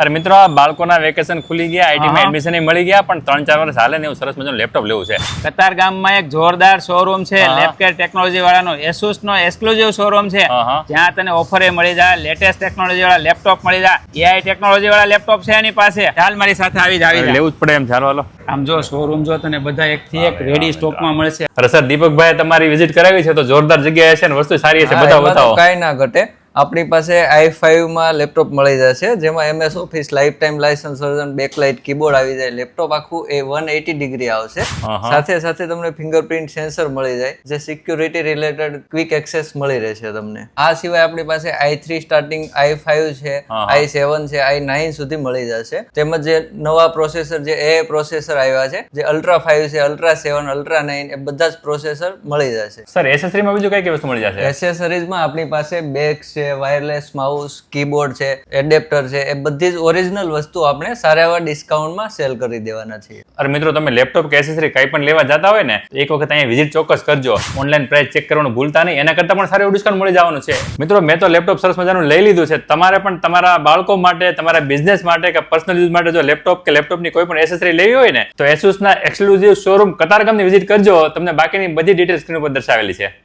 અરે મિત્રો, આ બાળકોના વેકેશન ખુલી ગયા, આઈટીમાં એડમિશન મળી ગયા, પણ 3-4 વર્ષ હાલે ને એવું સરસ મજાનું લેપટોપ લેવું છે. કતાર ગામમાં એક જોરદાર શોરૂમ છે, લેપકેર ટેકનોલોજી વાળાનો એસુસ નો એક્સક્લુઝિવ શોરૂમ છે, જ્યાં તને ઓફરે મળી જાય, લેટેસ્ટ ટેકનોલોજી વાળા લેપટોપ મળી જાય, એઆઈ ટેકનોલોજી વાળા લેપટોપ છે એની પાસે. ચાલ મારી સાથે આવી જાય. લેવું જ પડે એમ. ચાલો હાલો. આમ જો શોરૂમ જો તને બધા એકથી એક રેડી સ્ટોકમાં મળશે. અરે સર, દીપકભાઈ તમારી વિઝિટ કરાવી છે તો જોરદાર જગ્યાએ છે ને વસ્તુ સારી છે, બતાવો. કાંઈ ના ઘટે. આપણી પાસે i5 માં લેપટોપ મળી જશે, જેમાં MS office life time licence version, bakelite keyboard આવી જાય. લેપટોપ આખું એ 180 ડિગ્રી આવશે. સાથે સાથે તમને ફિંગરપ્રિન્ટ સેન્સર મળી જાય, જે સિક્યુરિટી રિલેટેડ ક્વિક એક્સેસ મળી રહેશે તમને. આ સિવાય આપણી પાસે i3 સ્ટાર્ટિંગ, i5 છે, i7 છે, i9 સુધી મળી જશે. તેમજ જે નવા પ્રોસેસર, જે AI પ્રોસેસર આવ્યા છે, જે Ultra 5 છે, Ultra 7, Ultra 9, એ બધા જ પ્રોસેસર મળી જશે. સર, એસેસરીમાં બીજું કઈ વસ્તુ મળી જશે? એસેસરીઝમાં આપણી પાસે બેગ છે, વાયરલેસ માઉસ, કીબોર્ડ છે, એડેપ્ટર છે, એ બધી જ ઓરિજિનલ વસ્તુ આપણે સારા એવા ડિસ્કાઉન્ટમાં સેલ કરી દેવાના છીએ. અરે મિત્રો, તમે લેપટોપ કે એસેસરી કઈ પણ લેવા જતા હોય ને, એક વખત અહીંયા વિઝિટ ચોક્કસ કરજો. ઓનલાઈન પ્રાઇસ ચેક કરવાનું ભૂલતા નહીં, એના કરતાં પણ સારું એવું ડિસ્કાઉન્ટ મળી જવાનું છે. મિત્રો, મેં તો લેપટોપ સરસ મજાનું લઈ લીધું છે. તમારે પણ તમારા બાળકો માટે, તમારા બિઝનેસ માટે કે પર્સનલ યુઝ માટે જો લેપટોપ કે લેપટોપની કોઈ પણ એસેસરી લેવી હોય ને, તો એસુસના એક્સક્લુઝિવ શોરૂમ કતારગામની વિઝિટ કરજો. તમને બાકીની બધી ડિટેલ્સ સ્ક્રીન ઉપર દર્શાવેલી છે.